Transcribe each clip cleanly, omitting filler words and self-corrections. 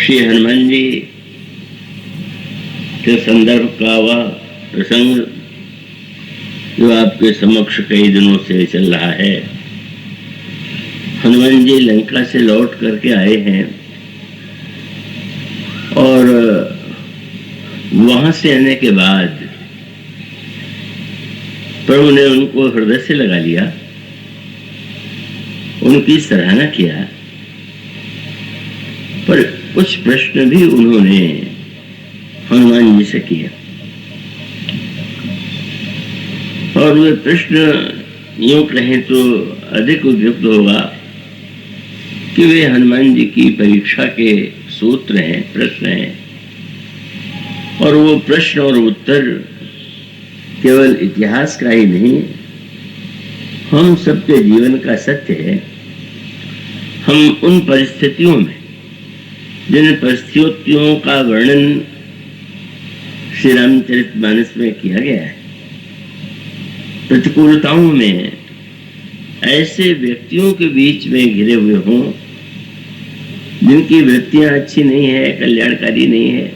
श्री हनुमान जी के संदर्भ का वह प्रसंग जो आपके समक्ष कई दिनों से चल रहा है। हनुमान जी लंका से लौट करके आए हैं और वहां से आने के बाद प्रभु ने उनको हृदय से लगा लिया, उनकी सराहना किया, पर कुछ प्रश्न भी उन्होंने हनुमान जी से किया और वे प्रश्न यूं कहें तो अधिक उपयुक्त होगा कि वे हनुमान जी की परीक्षा के सूत्र हैं, प्रश्न हैं, और वो प्रश्न और उत्तर केवल इतिहास का ही नहीं, हम सबके जीवन का सत्य है। हम उन परिस्थितियों में, जिन परिस्थितियों का वर्णन श्री रामचरितमानस में किया गया है, प्रतिकूलताओं में ऐसे व्यक्तियों के बीच में घिरे हुए हों जिनकी वृत्तियां अच्छी नहीं है, कल्याणकारी नहीं है,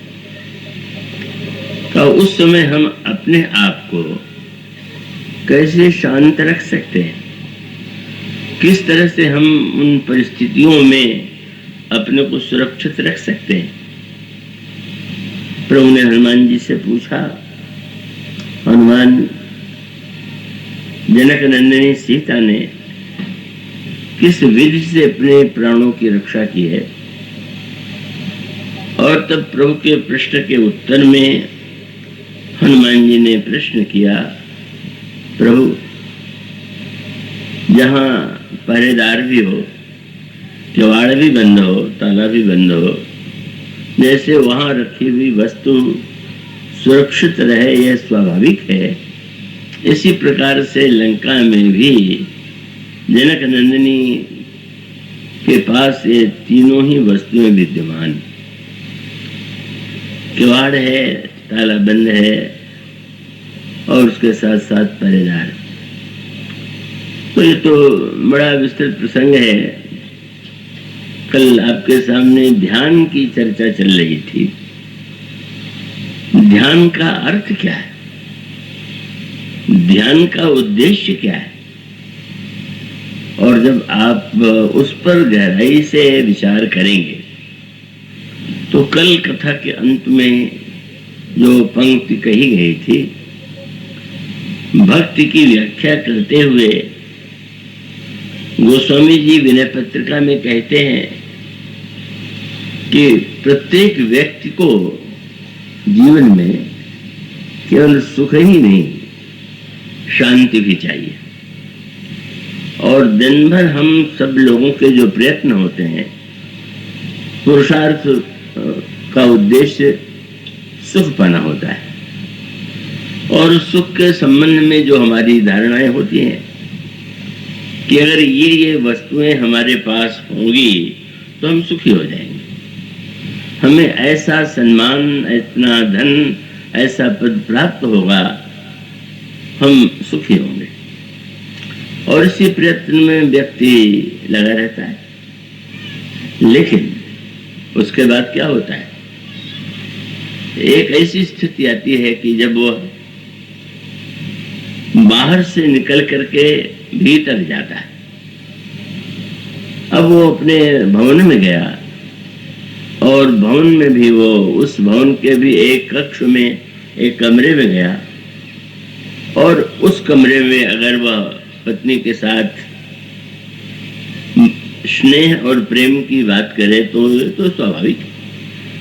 तो उस समय हम अपने आप को कैसे शांत रख सकते हैं, किस तरह से हम उन परिस्थितियों में अपने को सुरक्षित रख सकते हैं। प्रभु ने हनुमान जी से पूछा, हनुमान, जनक नंदिनी सीता ने किस विधि से अपने प्राणों की रक्षा की है। और तब प्रभु के प्रश्न के उत्तर में हनुमान जी ने प्रश्न किया, प्रभु, जहां पहरेदार भी हो, किवाड़ भी बंद हो, ताला भी बंद हो, जैसे वहां रखी हुई वस्तु सुरक्षित रहे, यह स्वाभाविक है, इसी प्रकार से लंका में भी जनक नंदिनी के पास ये तीनों ही वस्तुएं विद्यमान, किवाड़ है, ताला बंद है और उसके साथ साथ पहरेदार। तो ये तो बड़ा विस्तृत प्रसंग है। कल आपके सामने ध्यान की चर्चा चल रही थी। ध्यान का अर्थ क्या है, ध्यान का उद्देश्य क्या है, और जब आप उस पर गहराई से विचार करेंगे तो कल कथा के अंत में जो पंक्ति कही गई थी, भक्ति की व्याख्या करते हुए गोस्वामी जी विनय पत्रिका में कहते हैं कि प्रत्येक व्यक्ति को जीवन में केवल सुख ही नहीं, शांति भी चाहिए। और दिन भर हम सब लोगों के जो प्रयत्न होते हैं, पुरुषार्थ का उद्देश्य सुख पाना होता है, और सुख के संबंध में जो हमारी धारणाएं होती हैं कि अगर ये वस्तुएं हमारे पास होंगी तो हम सुखी हो जाएंगे, हमें ऐसा सम्मान, इतना धन, ऐसा पद प्राप्त होगा, हम सुखी होंगे। और इसी प्रयत्न में व्यक्ति लगा रहता है, लेकिन उसके बाद क्या होता है, एक ऐसी स्थिति आती है कि जब वह बाहर से निकल करके भीतर जाता है। अब वो अपने भवन में गया और भवन में भी वो उस भवन के भी एक कक्ष में, एक कमरे में गया, और उस कमरे में अगर वह पत्नी के साथ स्नेह और प्रेम की बात करे तो स्वाभाविक,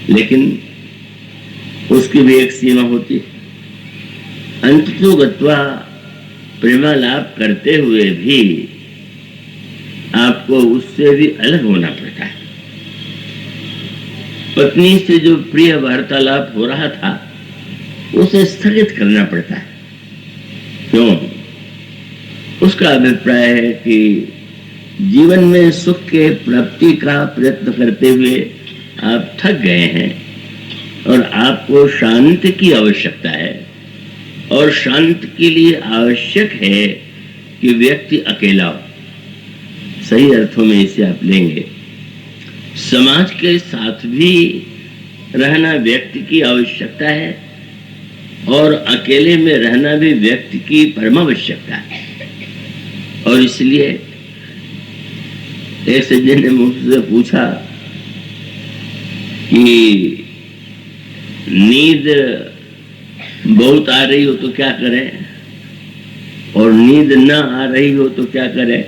लेकिन उसकी भी एक सीमा होती है। अंततो गत्वा प्रेमालाप करते हुए भी आपको उससे भी अलग होना पड़ता है। पत्नी से जो प्रिय वार्तालाप हो रहा था उसे स्थगित करना पड़ता है। क्यों? उसका अभिप्राय है कि जीवन में सुख के प्राप्ति का प्रयत्न करते हुए आप थक गए हैं और आपको शांति की आवश्यकता है, और शांति के लिए आवश्यक है कि व्यक्ति अकेला हो। सही अर्थों में इसे आप लेंगे समाज के साथ भी रहना व्यक्ति की आवश्यकता है और अकेले में रहना भी व्यक्ति की परम आवश्यकता है। और इसलिए एक सज्जन ने मुझसे पूछा कि नींद बहुत आ रही हो तो क्या करें और नींद ना आ रही हो तो क्या करें।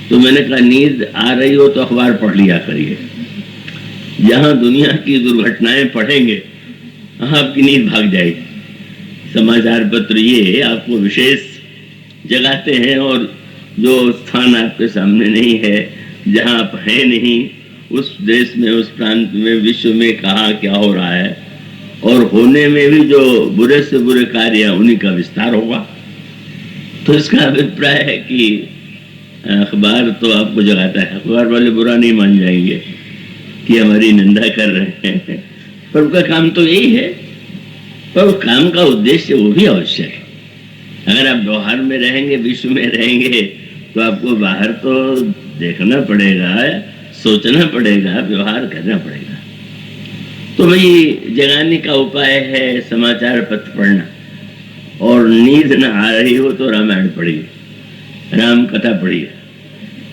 तो मैंने कहा नींद आ रही हो तो अखबार पढ़ लिया करिए। जहां दुनिया की दुर्घटनाएं पढ़ेंगे आपकी नींद भाग जाएगी। समाचार पत्र ये आपको विशेष जगाते हैं और जो स्थान आपके सामने नहीं है, जहां आप हैं नहीं, उस देश में, उस प्रांत में, विश्व में कहाँ क्या हो रहा है और होने में भी जो बुरे से बुरे कार्य उन्हीं का विस्तार होगा। तो इसका अभिप्राय है कि अखबार तो आपको जगाता है। अखबार वाले बुरा नहीं मान जाएंगे कि हमारी निंदा कर रहे हैं, पर उनका काम तो यही है। पर उस काम का उद्देश्य वो भी आवश्यक है। अगर आप व्यवहार में रहेंगे, विश्व में रहेंगे, तो आपको बाहर तो देखना पड़ेगा, सोचना पड़ेगा, व्यवहार करना पड़ेगा। तो भाई जगाने का उपाय है समाचार पत्र पढ़ना। और नींद न आ रही हो तो रामायण पढ़िए, राम कथा पढ़िए।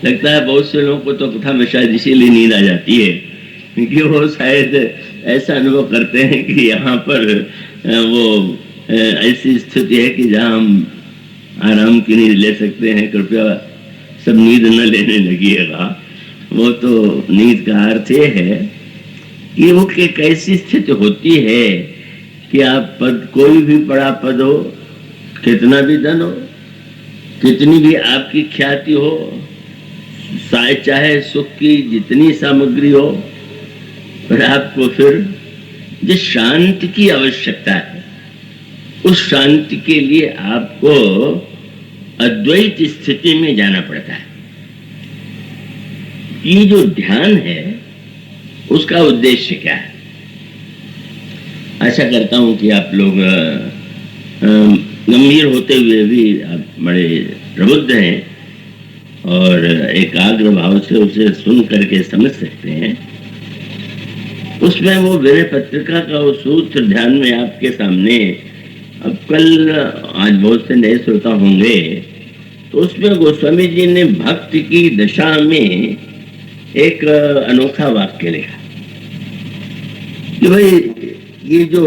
लगता है बहुत से लोगों को तो कथा में शायद इसीलिए नींद आ जाती है क्योंकि वो शायद ऐसा अनुभव करते हैं कि यहाँ पर वो ऐसी स्थिति है कि जहाँ हम आराम की नींद ले सकते हैं। कृपया सब नींद न लेने लगिएगा। वो तो नींद का अर्थ ये है कि वो एक ऐसी स्थिति होती है कि आप पद, कोई भी बड़ा पद हो, कितना भी धन हो, कितनी भी आपकी ख्याति हो, चाहे सुख की जितनी सामग्री हो, पर आपको फिर जिस शांति की आवश्यकता है उस शांति के लिए आपको अद्वैत स्थिति में जाना पड़ता है। ये जो ध्यान है उसका उद्देश्य क्या है? आशा करता हूं कि आप लोग गंभीर होते हुए भी आप बड़े प्रबुद्ध हैं और एकाग्र भाव से उसे सुन करके समझ सकते हैं। उसमें वो विनय पत्रिका का वो सूत्र ध्यान में आपके सामने, अब कल आज बहुत से नए श्रोता होंगे, तो उसमें गोस्वामी जी ने भक्ति की दशा में एक अनोखा वाक्य लिखा कि भाई ये जो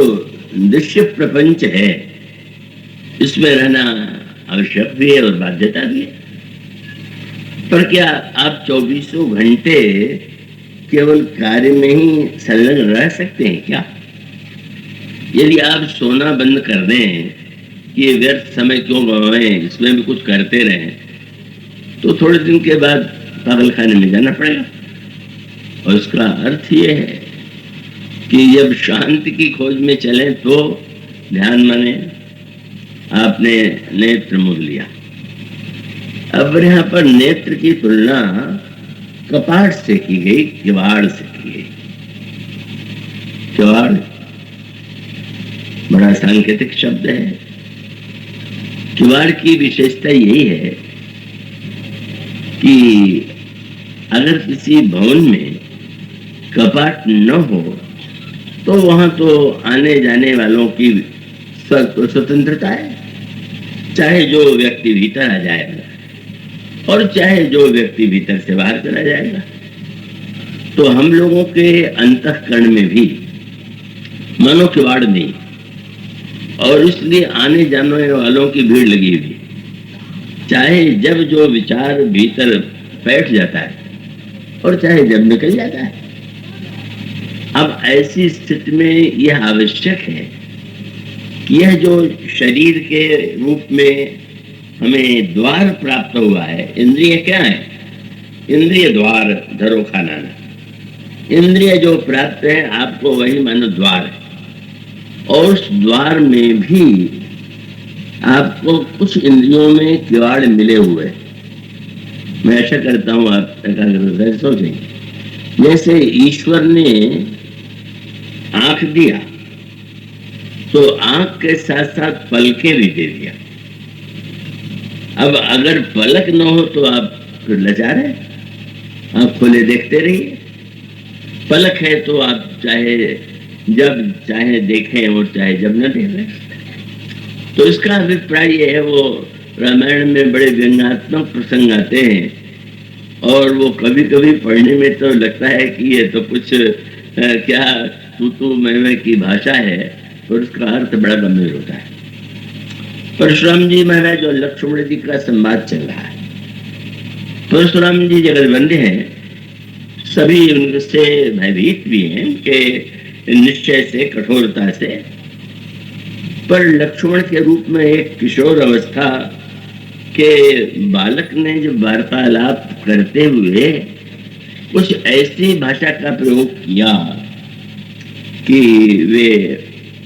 दृश्य प्रपंच है इसमें रहना आवश्यक भी है और बाध्यता भी है, पर क्या आप 24 घंटे केवल कार्य में ही संलग्न रह सकते हैं क्या? यदि आप सोना बंद कर दें कि ये व्यर्थ समय क्यों गवाएं, इसमें भी कुछ करते रहें, तो थोड़े दिन के बाद पागल खाने में जाना पड़ेगा। और उसका अर्थ ये है कि जब शांति की खोज में चलें तो ध्यान माने आपने नेत्र मूल लिया। अब यहाँ पर नेत्र की तुलना कपाट से की गई, किवाड़ से की गई। किवाड़ बड़ा सांकेतिक शब्द है। किवाड़ की विशेषता यही है कि अगर किसी भवन में कपाट न हो तो वहां तो आने जाने वालों की स्वतंत्रता है, चाहे जो व्यक्ति भीतर आ जाएगा और चाहे जो व्यक्ति भीतर से बाहर चला जाएगा। तो हम लोगों के अंतःकरण में भी मनो किवाड़ नहीं, और इसलिए आने जाने वालों की भीड़ लगी हुई, चाहे जब जो विचार भीतर बैठ जाता है और चाहे जब निकल जाता है। अब ऐसी स्थिति में यह आवश्यक है कि यह जो शरीर के रूप में हमें द्वार प्राप्त हुआ है, इंद्रिय क्या है? इंद्रिय द्वार धरो खाना। इंद्रिय जो प्राप्त है आपको वही मानो द्वार है, और उस द्वार में भी आपको कुछ इंद्रियों में किवाड़ मिले हुए। मैं ऐसा करता हूं आप एकाग्रता से सोचें। जैसे ईश्वर ने आंख दिया तो आंख के साथ साथ पलकें भी दे दिया। अब अगर पलक न हो तो आप फिर लाचार है, आंख खोले देखते रहिए। पलक है तो आप चाहे जब चाहे देखें और चाहे जब न देखें। तो इसका अभिप्राय ये है, वो रामायण में बड़े व्यंग्यात्मक प्रसंग आते हैं और वो कभी कभी पढ़ने में तो लगता है कि ये तो कुछ क्या तू मैं की भाषा है, और उसका अर्थ बड़ा गंभीर होता है। परशुराम जी महाराज और लक्ष्मण जी का संवाद चल रहा है। परशुराम जी जगतवंद्य हैं, सभी उनसे भयभीत भी हैं उनके निश्चय से, कठोरता से, पर लक्ष्मण के रूप में एक किशोर अवस्था के बालक ने जो वार्तालाप करते हुए कुछ ऐसी भाषा का प्रयोग किया कि वे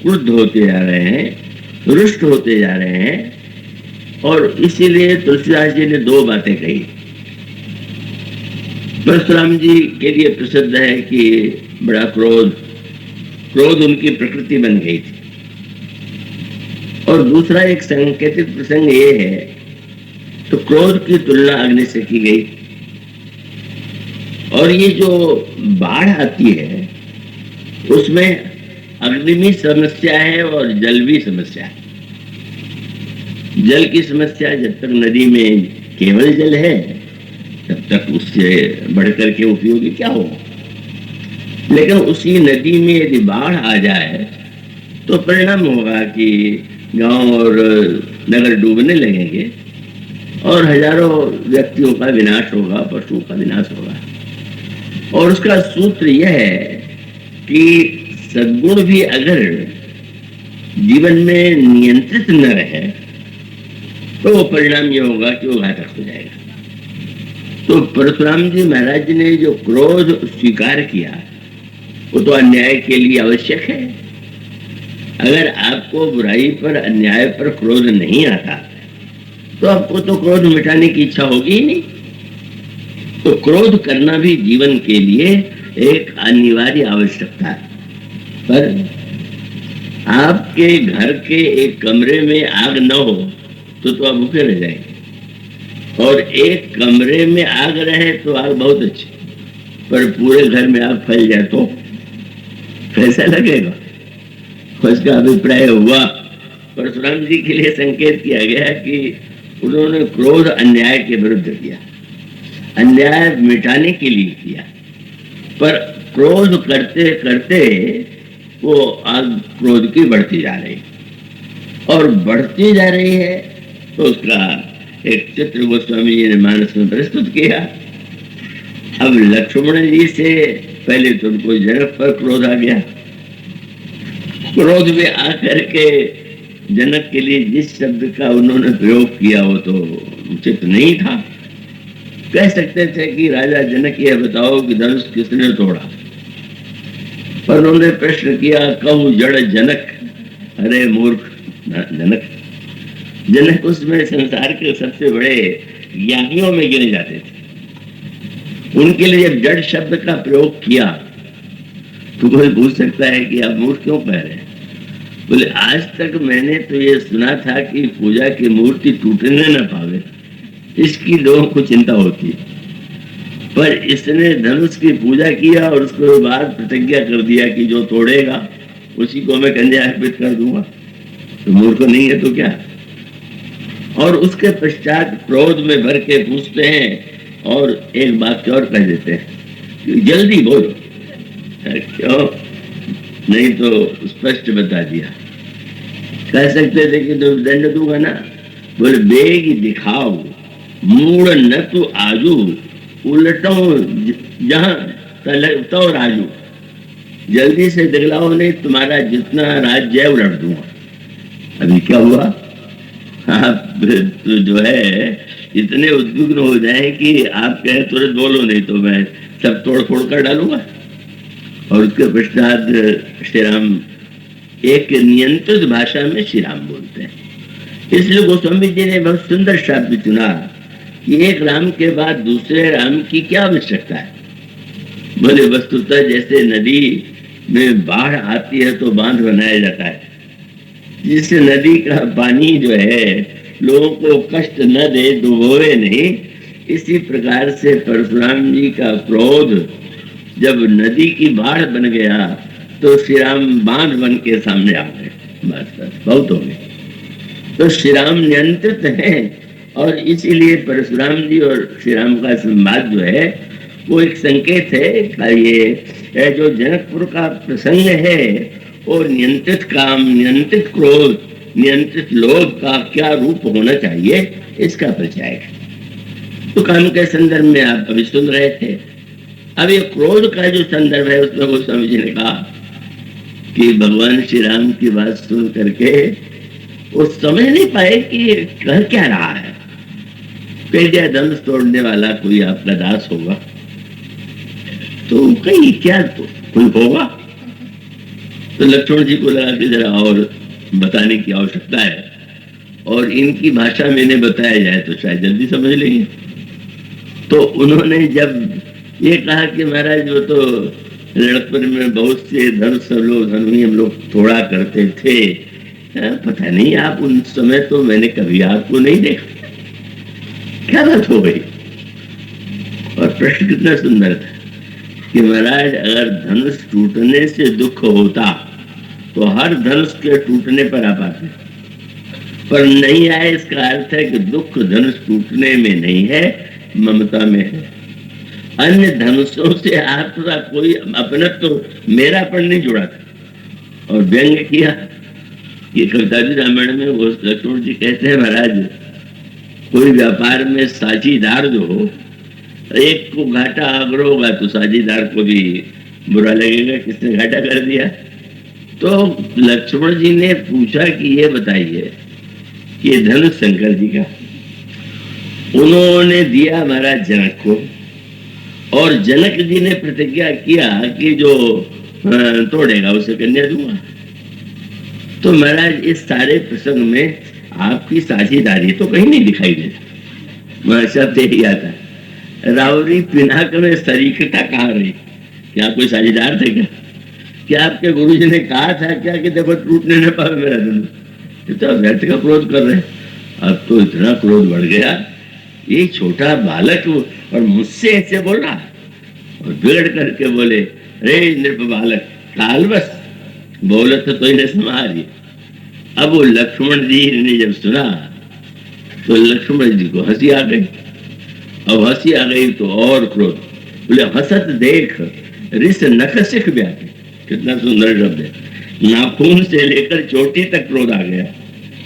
क्रुद्ध होते जा रहे हैं, रुष्ट होते जा रहे हैं, और इसीलिए तुलसीदास जी ने दो बातें कही। परशुराम जी के लिए प्रसिद्ध है कि बड़ा क्रोध उनकी प्रकृति बन गई थी। और दूसरा एक सांकेतिक प्रसंग ये है, तो क्रोध की तुलना अग्नि से की गई, और ये जो बाढ़ आती है उसमें अग्नि भी समस्या है और जल भी समस्या है। जल की समस्या, जब तक नदी में केवल जल है तब तक उससे बढ़कर के उपयोगी क्या होगा, लेकिन उसी नदी में यदि बाढ़ आ जाए तो परिणाम होगा कि गांव और नगर डूबने लगेंगे और हजारों व्यक्तियों का विनाश होगा, पशुओं का विनाश होगा। और उसका सूत्र यह है कि सद्गुण भी अगर जीवन में नियंत्रित न रहे तो वो परिणाम ये होगा कि वो घातक हो जाएगा। तो परशुराम जी महाराज ने जो क्रोध स्वीकार किया वो तो अन्याय के लिए आवश्यक है। अगर आपको बुराई पर, अन्याय पर क्रोध नहीं आता तो आपको तो क्रोध मिटाने की इच्छा होगी ही नहीं। तो क्रोध करना भी जीवन के लिए एक अनिवार्य आवश्यकता है। पर आपके घर के एक कमरे में आग न हो तो आप भूखे रह जाएंगे, और एक कमरे में आग रहे तो आग बहुत अच्छी, पर पूरे घर में आग फैल जाए तो कैसा लगेगा। उसका अभिप्राय हुआ, परशुराम जी के लिए संकेत किया गया कि उन्होंने क्रोध अन्याय के विरुद्ध किया, अन्याय मिटाने के लिए किया, पर क्रोध करते करते वो आग क्रोध की बढ़ती जा रही, और बढ़ती जा रही है। तो उसका एक चित्र गोस्वामी जी ने मानस में प्रस्तुत किया। अब लक्ष्मण जी से पहले तो उनको जनक पर क्रोध आ गया। क्रोध में आकर के जनक के लिए जिस शब्द का उन्होंने प्रयोग किया वो तो उचित नहीं था। कह सकते थे कि राजा जनक, ये बताओ कि धनुष किसने तोड़ा, पर उन्होंने प्रश्न किया, कहूँ जड़ जनक, अरे मूर्ख जनक। जनक उसमें संसार के सबसे बड़े ज्ञानियों में गिने जाते थे। उनके लिए जब जड़ शब्द का प्रयोग किया तो कोई पूछ सकता है कि आप मूर्ख क्यों कह रहे हैं। बोले, आज तक मैंने तो ये सुना था कि पूजा की मूर्ति टूटने न पावे, इसकी लोगों को चिंता होती है, पर इसने धनुष की पूजा किया और उसके बाद प्रतिज्ञा कर दिया कि जो तोड़ेगा उसी को मैं कन्या अर्पित कर दूंगा। तो मूर्ख नहीं है तो क्या। और उसके पश्चात क्रोध में भर के पूछते हैं और एक बात और कह देते हैं, जल्दी बोलो। क्यों नहीं तो स्पष्ट बता दिया। कह सकते थे कि तो दंड दूंगा ना। बोले, बेग दिखाओ मूड न तो आजू, उलटो जहां तो राजू। जल्दी से दिखलाओ नहीं तुम्हारा जितना राज्य है उलट दूंगा। अभी क्या हुआ, आप तो जो है इतने उद्विग्न हो जाए कि आप कहें तुरंत बोलो नहीं तो मैं सब तोड़ फोड़ कर डालूंगा। और उसके पश्चात श्री राम एक नियंत्रित भाषा में श्री राम बोलते हैं। इसलिए गोस्वामी जी ने बहुत सुंदर शब्द चुना कि एक राम के बाद दूसरे राम की क्या आवश्यकता है। बोले, वस्तुतः जैसे नदी में बाढ़ आती है तो बांध बनाया जाता है, जिससे नदी का पानी जो है लोगों को कष्ट न दे, डुबोए नहीं। इसी प्रकार से परशुराम जी का क्रोध जब नदी की बाढ़ बन गया तो श्री राम बांध बन के सामने आ गए। बस बस बहुत हो गए। तो श्री राम नियंत्रित हैं, और इसीलिए परशुराम जी और श्री राम का संवाद जो है वो एक संकेत है का ये जो जनकपुर का प्रसंग है और नियंत्रित काम, नियंत्रित क्रोध, नियंत्रित लोभ का क्या रूप होना चाहिए इसका परिचय है। तो काम के संदर्भ में आप अभी सुन रहे थे। अब ये क्रोध का जो संदर्भ है उसमें गोस्वामी जी ने कहा कि भगवान श्री राम की बात सुन करके वो समझ नहीं पाए कि कह क्या रहा है। कह दिया धनुष तोड़ने वाला कोई आपका दास होगा, तो कहीं क्या तो कोई होगा। तो लक्ष्मण जी को लगा कि जरा और बताने की आवश्यकता है, और इनकी भाषा में इन्हें बताया जाए तो शायद जल्दी समझ लेंगे। तो उन्होंने जब ये कहा कि महाराज वो तो लड़कपन में बहुत से धनुष हम लोग तोड़ा करते थे, पता नहीं आप उन समय तो मैंने कभी आपको नहीं देखा, क्या बात हो गई। और प्रश्न कितना सुंदर था कि महाराज अगर धनुष टूटने से दुख होता तो हर धनुष के टूटने पर आप आते, पर नहीं आए। इसका अर्थ है कि दुख धनुष टूटने में नहीं है, ममता में है। अन्य धनुषों से आपका कोई अपना तो मेरापन नहीं जुड़ा था। और व्यंग किया ये कविता जी रामायण में वो लक्ष्मण जी कहते हैं महाराज कोई व्यापार में साझीदार जो हो, एक को घाटा अगर होगा तो साझीदार को भी बुरा लगेगा, किसने घाटा कर दिया। तो लक्ष्मण जी ने पूछा कि ये बताइए कि ये धनुष शंकर जी का, उन्होंने दिया महाराज जनक को, और जनक जी ने प्रतिज्ञा किया कि जो तोड़ेगा उसे कन्या दूंगा। तो महाराज इस सारे प्रसंग में आपकी साझेदारी तो कहीं नहीं दिखाई देती। शब्द यही आता है, रावरी पिनाक में सरीखता कहाँ रही? क्या कोई साझेदार थे क्या? क्या आपके गुरु जी ने कहा था क्या कि देखो टूटने न पावे मेरा धनुष? तो व्यर्थ का क्रोध कर रहे। अब तो इतना क्रोध बढ़ गया, ये छोटा बालक और मुझसे ऐसे बोल रहा, और बिगड़ करके बोले रे नृप बालक कालवश, बोलत तो इन्हें समारी। अब वो लक्ष्मण जी ने जब सुना तो लक्ष्मण जी को हंसी आ गई। अब हंसी आ गई तो और क्रोध, बोले हसत देख रिस नखसिख व्यापी। कितना सुंदर शब्द है, नाखून से लेकर चोटी तक क्रोध आ गया,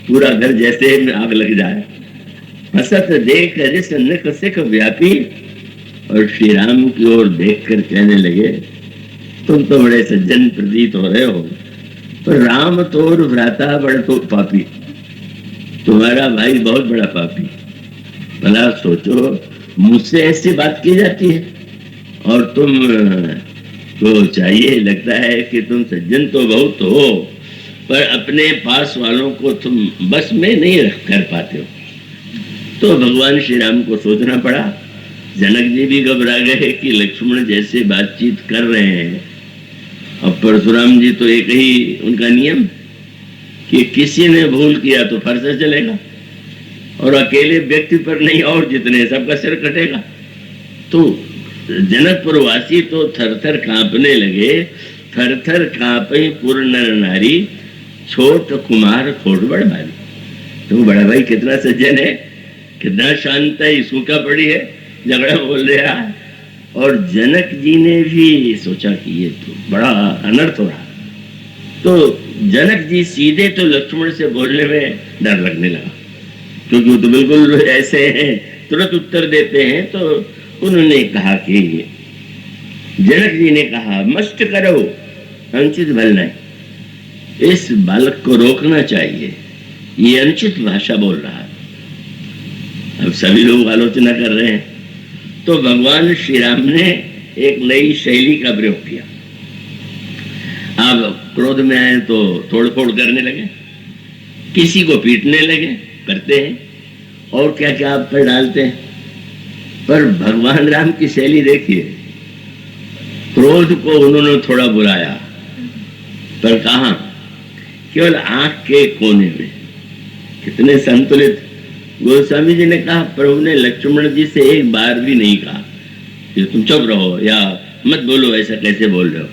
पूरा घर जैसे आग लग जाए। हसत देख रिस नखसिख व्यापी, और श्री राम की ओर देखकर कहने लगे तुम तो बड़े सज्जन प्रतीत हो रहे हो, पर राम तोर भ्राता बड़ा तो पापी, तुम्हारा भाई बहुत बड़ा पापी। भला सोचो मुझसे ऐसी बात की जाती है, और तुम तो चाहिए लगता है कि तुम सज्जन तो बहुत हो, पर अपने पास वालों को तुम बस में नहीं रख कर पाते हो। तो भगवान श्री राम को सोचना पड़ा। जनक जी भी घबरा गए कि लक्ष्मण जैसे बातचीत कर रहे हैं। अब परशुराम जी तो एक ही उनका नियम कि किसी ने भूल किया तो फर्ज चलेगा, और अकेले व्यक्ति पर नहीं और जितने सबका सिर कटेगा। तो जनकपुर वासी तो थर थर कांपने लगे। थर थर कांपे पुर नर नारी, छोट कुमार खोटबड़ भारी। तो बड़ा भाई कितना सज्जन है, कितना शांत है, सूखा पड़ी है, झगड़ा बोल रहा है। और जनक जी ने भी सोचा कि ये तो बड़ा अनर्थ हो रहा। तो जनक जी सीधे तो लक्ष्मण से बोलने में डर लगने लगा, क्योंकि वो तो बिल्कुल ऐसे हैं, तुरंत उत्तर देते हैं। तो उन्होंने कहा कि जनक जी ने कहा मस्त करो अनुचित भल नहीं, इस बालक को रोकना चाहिए, ये अनुचित भाषा बोल रहा है। अब सभी लोग आलोचना कर रहे हैं। तो भगवान श्री राम ने एक नई शैली का प्रयोग किया। अब क्रोध में आए तो तोड़फोड़ करने लगे, किसी को पीटने लगे, करते हैं, और क्या क्या आप पर डालते हैं। पर भगवान राम की शैली देखिए, क्रोध को उन्होंने थोड़ा बुलाया, पर कहा केवल आंख के कोने में। कितने संतुलित। गोस्वामी जी ने कहा प्रभु ने लक्ष्मण जी से एक बार भी नहीं कहा कि तुम चुप रहो या मत बोलो, ऐसा कैसे बोल रहे हो।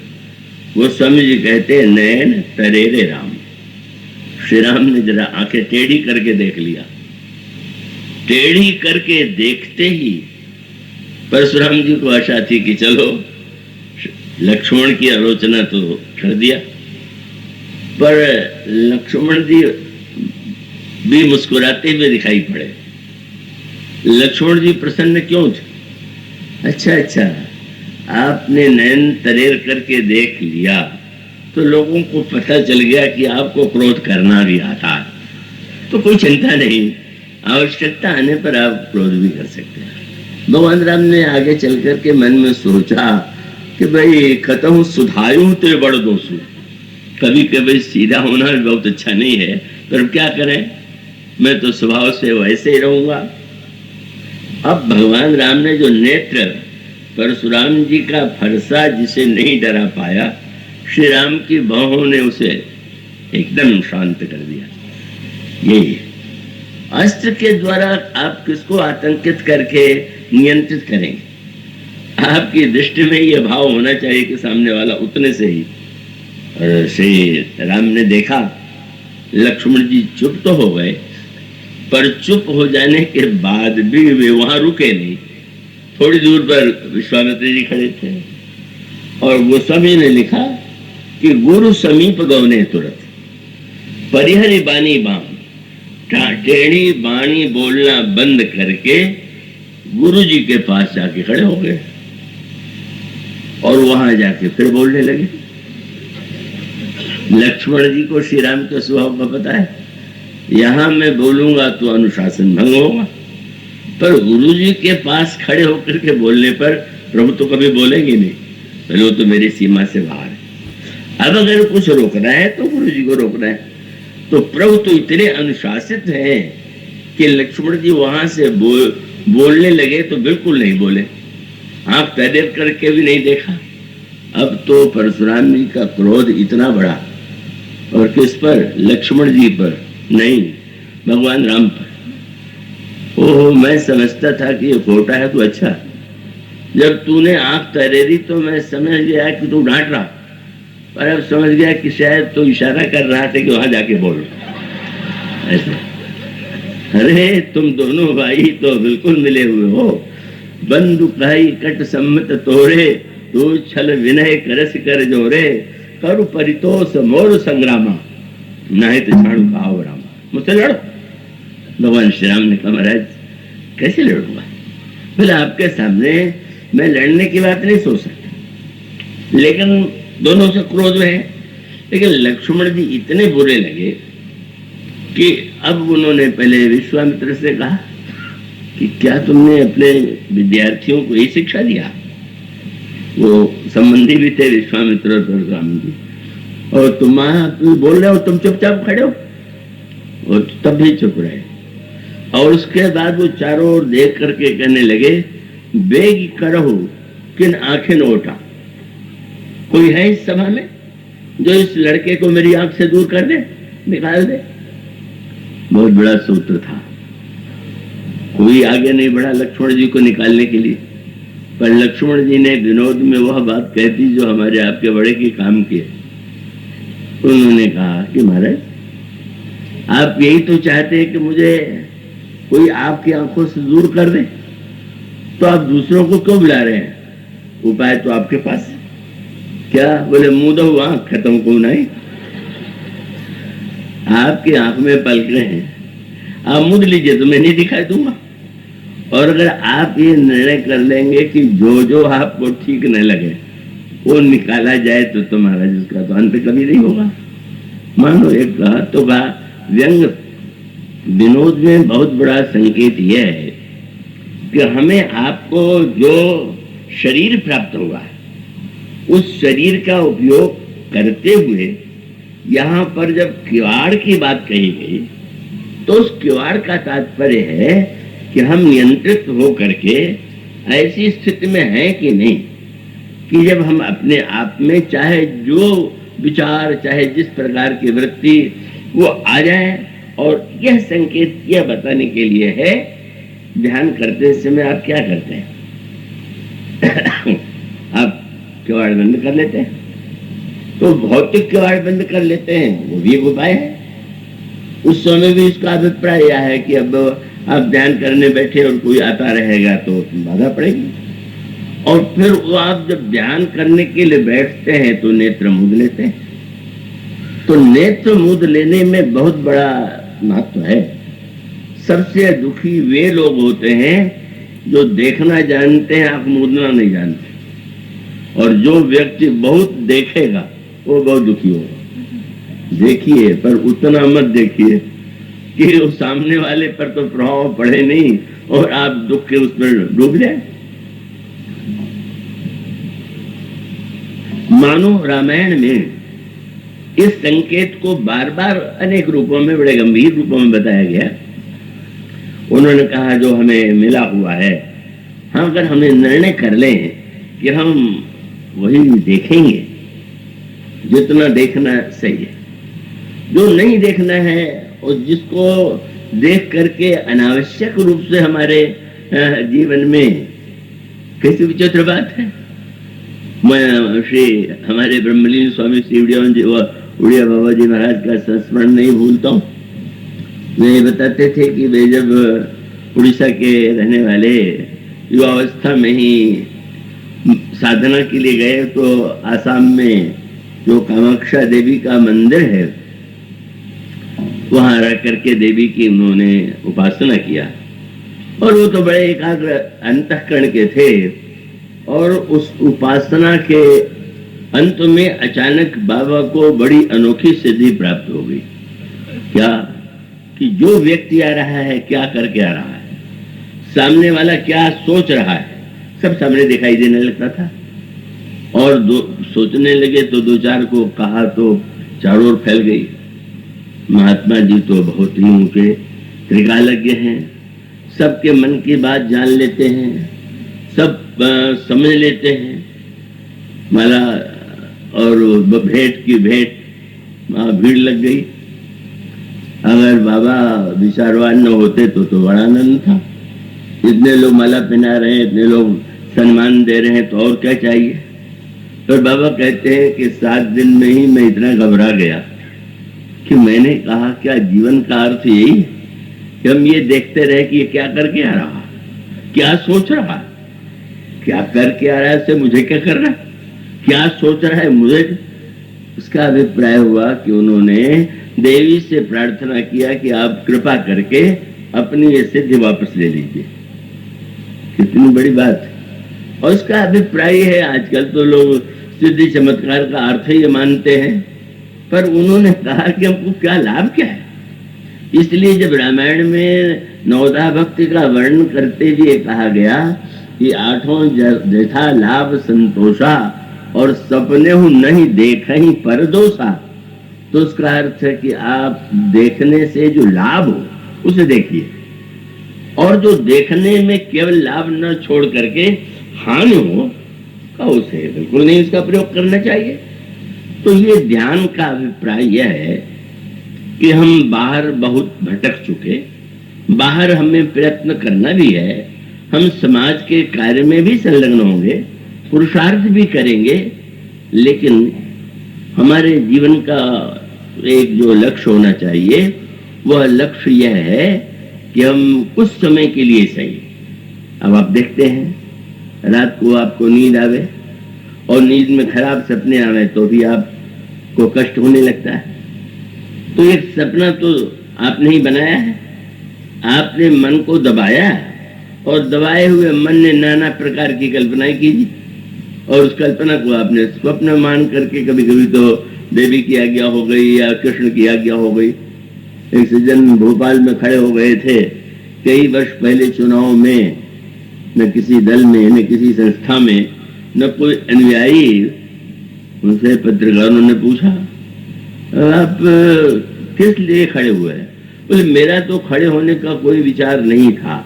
वो स्वामी जी कहते हैं, नयन तरेरे राम। श्री राम ने जरा आंखें टेढ़ी करके देख लिया। टेढ़ी करके देखते ही परशुराम जी को आशा थी कि चलो लक्ष्मण की आलोचना तो कर दिया, पर लक्ष्मण जी भी मुस्कुराते हुए दिखाई पड़े। लक्ष्मण जी प्रसन्न क्यों थे? अच्छा, आपने नयन तरेर करके देख लिया तो लोगों को पता चल गया कि आपको क्रोध करना भी आता है, तो कोई चिंता नहीं, आवश्यकता आने पर आप क्रोध भी कर सकते हैं। भगवान राम ने आगे चल करके मन में सोचा कि भाई खत्म सुधारू तो बड़ दोषू। कभी कभी सीधा होना भी बहुत अच्छा नहीं है, पर क्या करें, मैं तो स्वभाव से वैसे ही रहूंगा। अब भगवान राम ने जो नेत्र परशुराम जी का फरसा जिसे नहीं डरा पाया, श्री राम की बाहों ने उसे एकदम शांत कर दिया। यही अस्त्र के द्वारा आप किसको आतंकित करके नियंत्रित करेंगे? आपकी दृष्टि में यह भाव होना चाहिए कि सामने वाला उतने से ही। और श्री राम ने देखा लक्ष्मण जी चुप तो हो गए, पर चुप हो जाने के बाद भी वे वहां रुके नहीं। थोड़ी दूर पर विश्वामित्र जी खड़े थे और गोस्वामी ने लिखा कि गुरु समीप गौने तुरंत परिहरि बानी बाम। टेढ़ी बाणी बोलना बंद करके गुरु जी के पास जाके खड़े हो गए और वहां जाके फिर बोलने लगे। लक्ष्मण जी को श्री राम के स्वभाव का पता है, यहां मैं बोलूंगा तो अनुशासन भंग होगा, पर गुरु जी के पास खड़े होकर के बोलने पर प्रभु तो कभी बोलेंगे नहीं, चलो तो मेरी सीमा से बाहर है। अब अगर कुछ रोकना है तो गुरु जी को रोकना है। तो प्रभु तो इतने अनुशासित हैं कि लक्ष्मण जी वहां से बोलने लगे तो बिल्कुल नहीं बोले, आंख तैदेर करके भी नहीं देखा। अब तो परशुराम जी का क्रोध इतना बड़ा, और किस पर? लक्ष्मण जी पर नहीं, भगवान राम पर। ओह, मैं समझता था कि ये खोटा है तो अच्छा, जब तूने आंख तैरेरी तो मैं समझ गया कि तू डांट रहा, पर अब समझ गया कि शायद तो इशारा कर रहा था कि वहां जाके बोलो ऐसे। अरे तुम दोनों भाई तो बिल्कुल मिले हुए हो। बंधु कही कट सम्मत तोरे, तू छल विनय करस कर जोरे, करु परितोष मोर संग्रामा, नहीं तो छाणु खाओ रामा। मुझसे लड़ो। भगवान श्री राम ने कहा, महाराज कैसे लड़ूंगा? बोले आपके सामने मैं लड़ने की बात नहीं सोच सकता, लेकिन दोनों से क्रोध में है। लेकिन लक्ष्मण जी इतने बुरे लगे कि अब उन्होंने पहले विश्वामित्र से कहा कि क्या तुमने अपने विद्यार्थियों को यही शिक्षा दिया? वो संबंधी भी थे विश्वामित्र और परशुराम जी, और तुम बोल रहे हो, तुम चुपचाप खड़े हो। और तब भी चुप रहे। और उसके बाद वो चारों ओर देख करके कहने लगे, बेग करहु किन आंखें नोटा। कोई है इस सभा में जो इस लड़के को मेरी आंख से दूर कर दे, निकाल दे? बहुत बड़ा सूत्र था, कोई आगे नहीं बढ़ा लक्ष्मण जी को निकालने के लिए। पर लक्ष्मण जी ने विनोद में वह बात कह दी जो हमारे आपके बड़े की काम की। उन्होंने कहा कि महाराज आप यही तो चाहते हैं कि मुझे कोई आपकी आंखों से दूर कर दे, तो आप दूसरों को क्यों बुला रहे हैं? उपाय तो आपके पास है। क्या? बोले मुंह दो आंख खत्म को नहीं। आपकी आंख में पलके हैं, आप मुद लीजिए तो मैं नहीं दिखाई दूंगा। और अगर आप ये निर्णय कर लेंगे कि जो जो आपको ठीक न लगे वो निकाला जाए तो तुम्हारा जिसका तो अंत कभी नहीं होगा। मानो एक कहा तो कहा, व्यंग विनोद में बहुत बड़ा संकेत यह है कि हमें आपको जो शरीर प्राप्त हुआ है उस शरीर का उपयोग करते हुए यहाँ पर जब किवाड़ की बात कही गई तो उस किवाड़ का तात्पर्य है कि हम नियंत्रित हो करके ऐसी स्थिति में हैं कि नहीं कि जब हम अपने आप में चाहे जो विचार, चाहे जिस प्रकार की वृत्ति वो आ जाए। और यह संकेत यह बताने के लिए है, ध्यान करते समय आप क्या करते हैं? आप किवाड़ बंद कर लेते हैं। तो भौतिक किवाड़ बंद कर लेते हैं, वो भी एक उपाय है। उस समय भी इसका अभिप्राय यह है कि अब आप ध्यान करने बैठे और कोई आता रहेगा तो बाधा पड़ेगी। और फिर वो आप जब ध्यान करने के लिए बैठते हैं तो नेत्र मूंद लेते हैं। तो नेत्र मूंद लेने में बहुत बड़ा महत्व है। सबसे दुखी वे लोग होते हैं जो देखना जानते हैं, आंख मूंदना नहीं जानते। और जो व्यक्ति बहुत देखेगा वो बहुत दुखी होगा। देखिए, पर उतना मत देखिए कि वो सामने वाले पर तो प्रभाव पड़े नहीं और आप दुख के उस पर डूब जाए। मानो रामायण में इस संकेत को बार बार अनेक रूपों में, बड़े गंभीर रूपों में बताया गया। उन्होंने कहा जो हमें मिला हुआ है, हाँ, अगर हमें निर्णय कर लें कि हम वही देखेंगे जितना देखना सही है, जो नहीं देखना है और जिसको देख करके अनावश्यक रूप से हमारे जीवन में कैसी विचित्र बात है। मैं श्री हमारे ब्रह्मलीन स्वामी श्री उड़िया बाबा जी महाराज का संस्मरण नहीं भूलता हूँ। वे बताते थे कि वे जब उड़ीसा के रहने वाले युवावस्था में ही साधना के लिए गए तो आसाम में जो कामाक्षा देवी का मंदिर है वहां रह करके देवी की उन्होंने उपासना किया। और वो तो बड़े एकाग्र अंतःकरण के थे। और उस उपासना के अंत में अचानक बाबा को बड़ी अनोखी सिद्धि प्राप्त हो गई। क्या कि जो व्यक्ति आ रहा है क्या करके आ रहा है, सामने वाला क्या सोच रहा है, सब सामने दिखाई देने लगता था। और सोचने लगे तो दो चार को कहा तो चारों ओर फैल गई। महात्मा जी तो बहुत ही ऊंचे त्रिकालज्ञ हैं, सबके मन की बात जान लेते हैं, सब समझ लेते हैं। माला और भेंट की भेंट भीड़ लग गई। अगर बाबा विचारवान न होते तो बड़ा आनंद था। इतने लोग माला पहना रहे हैं, इतने लोग सम्मान दे रहे हैं, तो और क्या चाहिए। और बाबा कहते हैं कि 7 दिन में ही मैं इतना घबरा गया कि मैंने कहा क्या जीवन का अर्थ यही है कि हम ये देखते रहे कि ये क्या करके आ रहा, क्या सोच रहा, क्या करके आ रहा है, इससे मुझे क्या कर रहा है, क्या सोच रहा है मुझे। उसका अभिप्राय हुआ कि उन्होंने देवी से प्रार्थना किया कि आप कृपा करके अपनी ये सिद्धि वापस ले लीजिए। कितनी बड़ी बात है। और उसका अभिप्राय है, आजकल तो लोग सिद्धि चमत्कार का अर्थ ही मानते हैं, पर उन्होंने कहा कि हमको क्या लाभ क्या है। इसलिए जब रामायण में नवदा भक्ति का वर्णन करते हुए कहा गया कि 8 जथा लाभ संतोषा और सपने हूं नहीं देखा ही परदोषा, तो उसका अर्थ है कि आप देखने से जो लाभ हो उसे देखिए, और जो देखने में केवल लाभ न छोड़ करके हानि हो का उसे बिल्कुल नहीं उसका प्रयोग करना चाहिए। तो ये ध्यान का अभिप्राय यह है कि हम बाहर बहुत भटक चुके, बाहर हमें प्रयत्न करना भी है, हम समाज के कार्य में भी संलग्न होंगे, पुरुषार्थ भी करेंगे, लेकिन हमारे जीवन का एक जो लक्ष्य होना चाहिए वह लक्ष्य यह है कि हम कुछ समय के लिए सही। अब आप देखते हैं रात को आपको नींद आवे और नींद में खराब सपने आवे तो भी आपको कष्ट होने लगता है। तो एक सपना तो आपने ही बनाया है, आपने मन को दबाया है और दबाए हुए मन ने नाना प्रकार की कल्पनाएं की और उस कल्पना को आपने स्वप्न मान करके कभी कभी तो देवी की आज्ञा हो गई या कृष्ण की आज्ञा हो गई। एक सज्जन भोपाल में खड़े हो गए थे कई वर्ष पहले चुनाव में, न किसी दल में न किसी संस्था में न कोई अनुयायी। उनसे पत्रकारों ने पूछा आप किस लिए खड़े हुए हैं? बोले मेरा तो खड़े होने का कोई विचार नहीं था,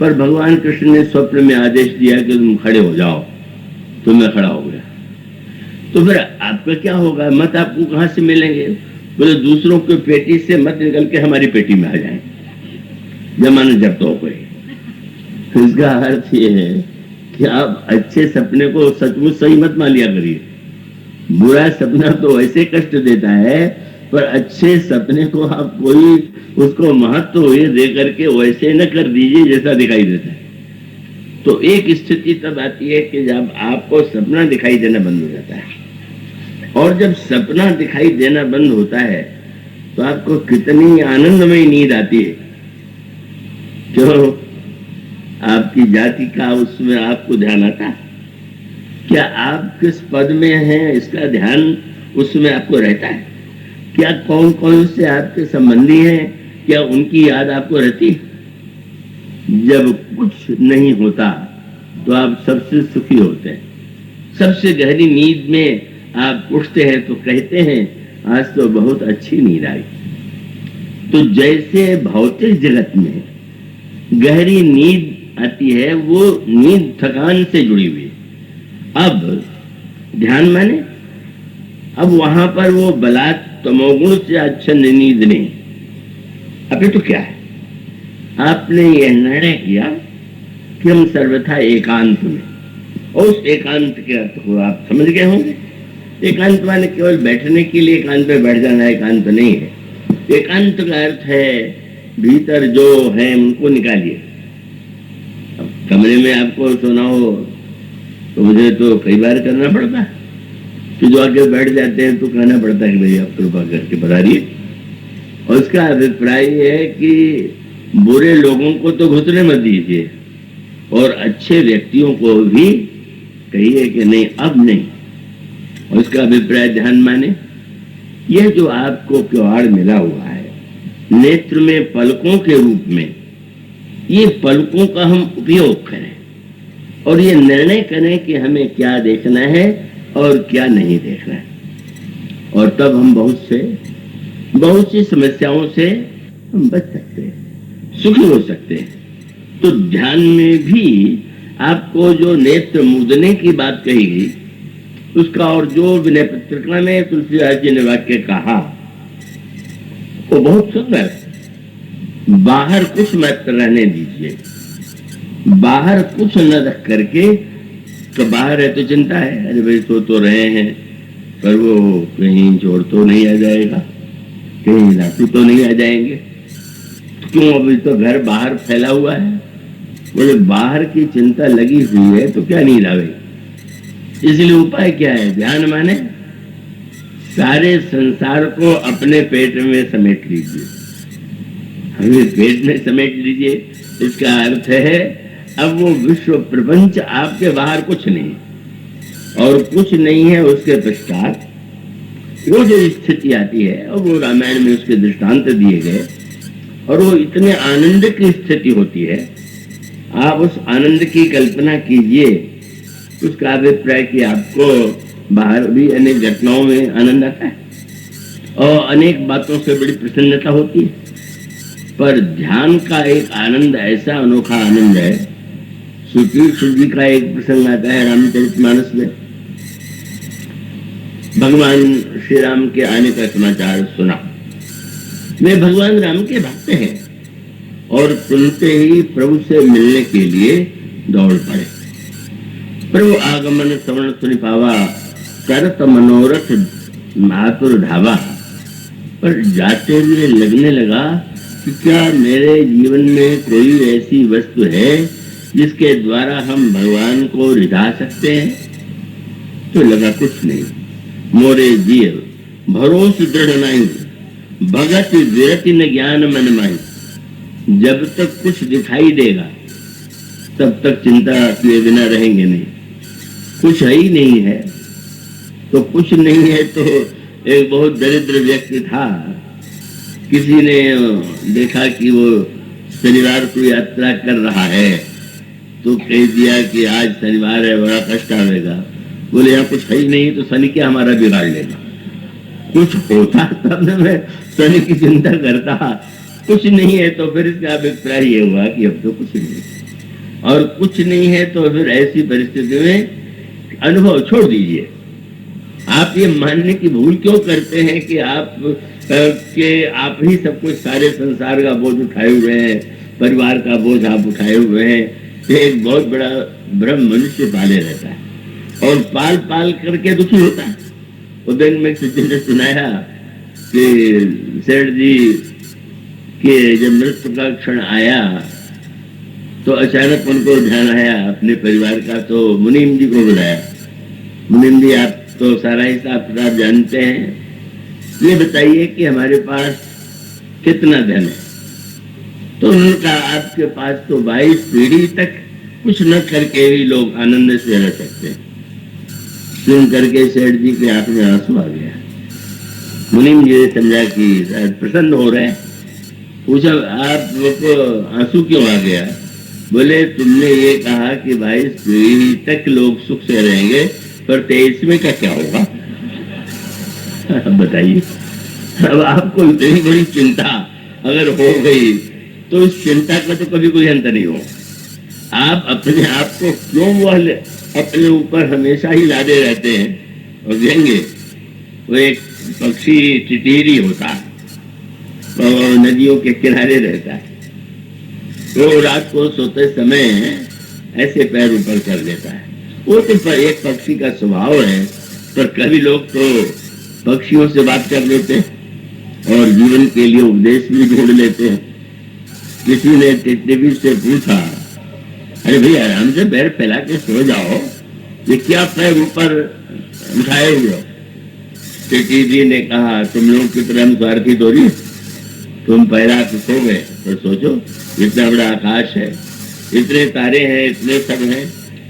पर भगवान कृष्ण ने स्वप्न में आदेश दिया कि तुम खड़े हो जाओ, तो मैं खड़ा हो गया। तो फिर आपका क्या होगा? मत आपको कहां से मिलेंगे? बोले दूसरों के पेटी से मत निकल के हमारी पेटी में आ जाए, जमाना जब्त हो गई। इसका अर्थ ये है कि आप अच्छे सपने को सचमुच सही मत मान लिया करिए। बुरा सपना तो वैसे कष्ट देता है, पर अच्छे सपने को आप कोई उसको महत्व ये दे करके वैसे न कर दीजिए जैसा दिखाई देता है। तो एक स्थिति तब आती है कि जब आपको सपना दिखाई देना बंद हो जाता है, और जब सपना दिखाई देना बंद होता है तो आपको कितनी आनंदमयी नींद आती है। क्यों? आपकी जाति का उसमें आपको ध्यान आता, क्या आप किस पद में हैं इसका ध्यान उसमें आपको रहता है, क्या कौन कौन से आपके संबंधी हैं, क्या उनकी याद आपको रहती है? जब कुछ नहीं होता तो आप सबसे सुखी होते हैं। सबसे गहरी नींद में आप उठते हैं तो कहते हैं आज तो बहुत अच्छी नींद आई। तो जैसे भौतिक जगत में गहरी नींद आती है, वो नींद थकान से जुड़ी हुई है। अब ध्यान माने, अब वहां पर वो बलात् तमोगुण से अच्छा नींद नहीं। अभी तो क्या है, आपने यह निर्णय किया कि हम सर्वथा एकांत में, और उस एकांत के अर्थ को आप समझ गए होंगे। एकांत माने केवल बैठने के लिए एकांत में बैठ जाना एकांत नहीं है। एकांत का अर्थ है भीतर जो है उनको निकालिए। अब कमरे में आपको सोना हो तो मुझे तो कई बार करना पड़ता है कि जो आगे बैठ जाते हैं तो कहना पड़ता है कि भाई आप कृपा करके बताइए। और उसका अभिप्राय है कि बुरे लोगों को तो घुसने मत दीजिए, और अच्छे व्यक्तियों को भी कहिए कि नहीं अब नहीं। और उसका अभिप्राय ध्यान माने, यह जो आपको किवाड़ मिला हुआ है नेत्र में पलकों के रूप में, ये पलकों का हम उपयोग करें और ये निर्णय करें कि हमें क्या देखना है और क्या नहीं देखना है। और तब हम बहुत सी समस्याओं से हम बच सकते हैं, सुखी हो सकते हैं। तो ध्यान में भी आपको जो नेत्र मुदने की बात कही गई उसका, और जो विनय पत्रिका में तुलसीदास जी ने वाक्य कहा वो बहुत सुंदर है। बाहर कुछ मत रहने दीजिए, बाहर कुछ न रख करके, तो बाहर है तो चिंता है, अरे भाई सो तो रहे हैं पर वो कहीं चोर तो नहीं आ जाएगा, कहीं लाटू तो नहीं आ जाएंगे, क्यों अभी तो घर बाहर फैला हुआ है। बोले बाहर की चिंता लगी हुई है तो क्या नींद आवेगी। इसलिए उपाय क्या है? ध्यान माने सारे संसार को अपने पेट में समेट लीजिए। हमें पेट में समेट लीजिए, इसका अर्थ है अब वो विश्व प्रपंच आपके बाहर कुछ नहीं, और कुछ नहीं है उसके पश्चात वो जो स्थिति आती है, और वो रामायण में उसके दृष्टांत दिए गए, और वो इतने आनंद की स्थिति होती है। आप उस आनंद की कल्पना कीजिए। उसका अभिप्राय कि आपको बाहर भी अनेक घटनाओं में आनंद आता है और अनेक बातों से बड़ी प्रसन्नता होती है, पर ध्यान का एक आनंद ऐसा अनोखा आनंद है। सुखी जी का एक प्रसंग आता है रामचरितमानस में। भगवान श्री राम के आने का समाचार सुना। वे भगवान राम के भक्त हैं और सुनते ही प्रभु से मिलने के लिए दौड़ पड़े। प्रभु आगमन श्रवण सुनि पावा, करत मनोरथ मातुर धावा। पर जाते हुए लगने लगा कि क्या मेरे जीवन में कोई ऐसी वस्तु है जिसके द्वारा हम भगवान को रिझा सकते हैं? तो लगा कुछ नहीं। मोरे जीव भरोस दृढ़ नहीं, भगत विरति न ज्ञान मन माई। जब तक कुछ दिखाई देगा तब तक चिंता किए बिना रहेंगे नहीं। कुछ है ही नहीं है तो कुछ नहीं है। तो एक बहुत दरिद्र व्यक्ति था, किसी ने देखा कि वो शनिवार को यात्रा कर रहा है तो कह दिया कि आज शनिवार है, बड़ा कष्ट आएगा। बोले यहाँ कुछ है ही नहीं तो शनि क्या हमारा बिगाड़ लेगा। कुछ होता तब मैं शनि की चिंता करता, कुछ नहीं है तो फिर इसका अभिप्राय ये हुआ कि अब तो कुछ नहीं, और कुछ नहीं है तो फिर ऐसी परिस्थिति में अनुभव छोड़ दीजिए। आप ये मानने की भूल क्यों करते हैं कि आप ही सब कुछ, सारे संसार का बोझ उठाए हुए हैं, परिवार का बोझ आप उठाए हुए हैं, एक बहुत बड़ा भ्रम मनुष्य पाले रहता है और पाल पाल करके दुखी होता है। उदयन में किसी ने सुनाया कि सेठ जी के जब मृत्यु का क्षण आया तो अचानक उनको ध्यान आया अपने परिवार का, तो मुनीम जी को बुलाया। मुनीम जी, आप तो सारा हिसाब किताब जानते हैं, ये बताइए कि हमारे पास कितना धन है। तो उन्होंने कहा, आपके पास तो 22 पीढ़ी तक कुछ न करके भी लोग आनंद से रह सकते हैं। सुन करके सेठ जी के आंख में आंसू आ गया। मुनीम जी ने समझा कि शायद प्रसन्न हो रहे हैं। पूछा, आप को आंसू क्यों आ गया? बोले, तुमने ये कहा कि 22 पीढ़ी तक लोग सुख से रहेंगे, पर 23वें का क्या होगा? बताइए। अब आपको इतनी बड़ी चिंता अगर हो गई तो इस चिंता का तो कभी कोई अंत नहीं हो। आप अपने आप को क्यों वह अपने ऊपर हमेशा ही लादे रहते हैं? और देंगे, वो एक पक्षी टिटेरी होता है और नदियों के किनारे रहता है। वो रात को सोते समय ऐसे पैर ऊपर कर देता है। वो तो एक पक्षी का स्वभाव है, पर कभी लोग तो पक्षियों से बात कर लेते हैं और जीवन के लिए उपदेश भी ढूंढ लेते हैं। किसी ने टिटवी से पूछा, अरे भाई आराम से पैर फैला के सो जाओ, ये क्या पैर ऊपर उठाए हुए हो? टिटवी ने कहा, तुम लोग की तरह स्वार्थी थोड़ी, तुम पैरा के सो गए तो सोचो इतना बड़ा आकाश है, इतने तारे हैं, इतने सब हैं,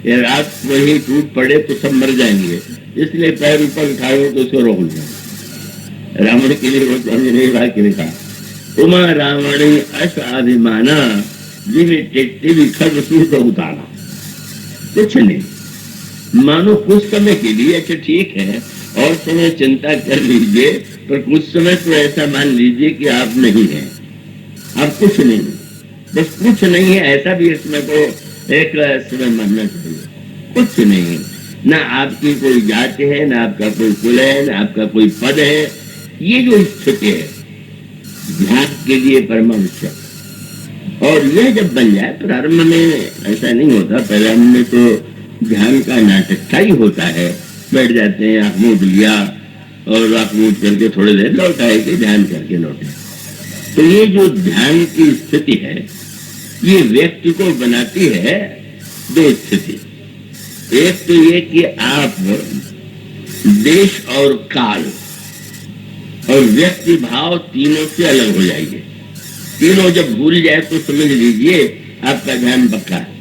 ये रात वही टूट पड़े तो सब मर जाएंगे, इसलिए पैर ऊपर उठाओ तो उसको रोक लो। रावण के लिए वो नहीं वाक्य लिखा, उमा रावणी असाभिमाना जिन्हें टेकते भी खर्च सूट उतारा। कुछ नहीं, मानो कुछ समय के लिए अच्छा ठीक है और समय चिंता कर लीजिए, पर कुछ समय तो ऐसा मान लीजिए कि आप नहीं हैं, आप कुछ नहीं, बस कुछ नहीं है, ऐसा भी इसमें को एक समय मानना चाहिए। कुछ नहीं, ना आपकी कोई जाति है, ना आपका कोई कुल है, ना आपका कोई पद है। ये जो स्थिति है ध्यान के लिए परमावश्यक, और यह जब बन जाए, प्रारंभ में ऐसा नहीं होता, प्रारंभ में तो ध्यान का नाटक ही होता है, बैठ जाते हैं, आंख मूंद लिया और आंख मूंद करके थोड़ी देर लौट आएगी, ध्यान करके लौटे। तो ये जो ध्यान की स्थिति है, ये व्यक्ति को बनाती है दो स्थिति। एक तो ये कि आप देश और काल और व्यक्ति भाव तीनों से अलग हो जाइए। तीनों जब भूल जाए तो समझ लीजिए आपका ध्यान पक्का है।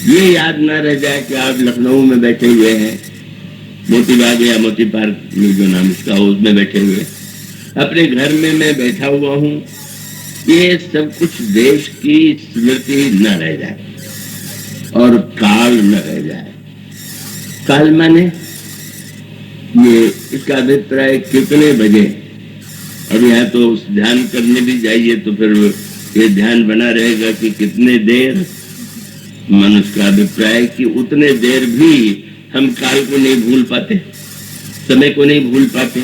ये याद ना रह जाए कि आप लखनऊ में बैठे हुए हैं, मोती बाग या मोती पार्क में जो नाम इसका हो, उसमें बैठे हुए, अपने घर में मैं बैठा हुआ हूँ, ये सब कुछ देश की स्मृति न रह जाए और काल न रह जाए। काल माने ये, इसका अभिप्राय कितने बजे, अब यहाँ तो ध्यान करने भी जाइए तो फिर ये ध्यान बना रहेगा कि कितने देर, मनुष्य का अभिप्राय कि उतने देर भी हम काल को नहीं भूल पाते, समय को नहीं भूल पाते।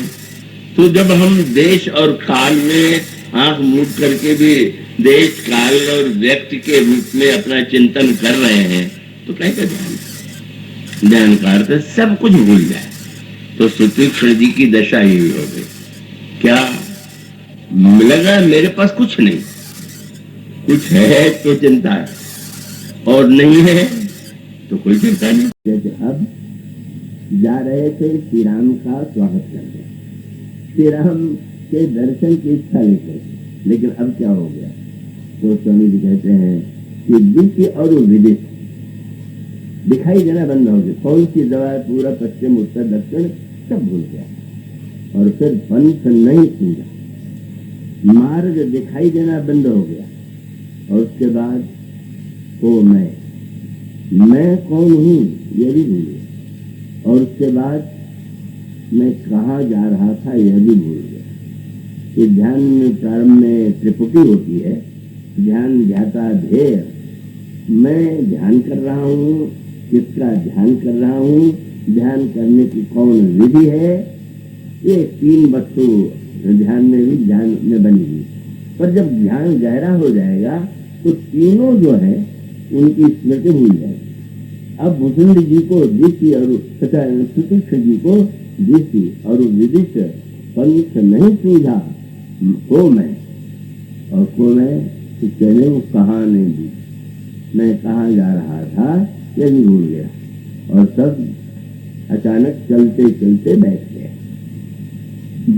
तो जब हम देश और काल में आंख मूंद करके भी देश, काल और व्यक्ति के रूप में अपना चिंतन कर रहे हैं, तो कैसा ध्यान? ध्यान का अर्थ सब कुछ भूल जाए। तो सुतीक्षण जी की दशा ही हो गई। क्या लगा? मेरे पास कुछ नहीं, कुछ है तो चिंता है, और नहीं है तो कोई चिंता नहीं। जैसे अब जा रहे थे श्री राम का स्वागत करने, श्री राम के दर्शन की इच्छा लेकर, लेकिन अब क्या हो गया? तो स्वामी जी कहते हैं कि दिव्य और विदित दिखाई देना बंद हो गया। कौन सी दवा, पूरा पश्चिम उत्तर दक्षिण सब भूल गया, और फिर पंथ नहीं सूझा, मार्ग दिखाई देना बंद हो गया, और उसके बाद वो मैं कौन हूँ यह भी भूल गया, और उसके बाद मैं कहाँ जा रहा था यह भी भूल गया। ये ध्यान में प्रारंभ में त्रिपुटी होती है, ध्यान ध्याता ध्येय, मैं ध्यान कर रहा हूँ, किसका ध्यान कर रहा हूँ, ध्यान करने की कौन विधि है, ये तीन वस्तु ध्यान में भी ध्यान में बनेगी। पर जब ध्यान गहरा हो जाएगा तो तीनों जो है उनकी स्मृति भूल जाए। अब भूषुंड जी को दिशी और तथा सुतीक्ष जी को दिशी और विदिश पंथ नहीं सूझा को मैं, और को मैं कहने को कहाँ नहीं दी, मैं कहाँ जा रहा था ये भी भूल गया, और सब अचानक चलते चलते बैठ गए।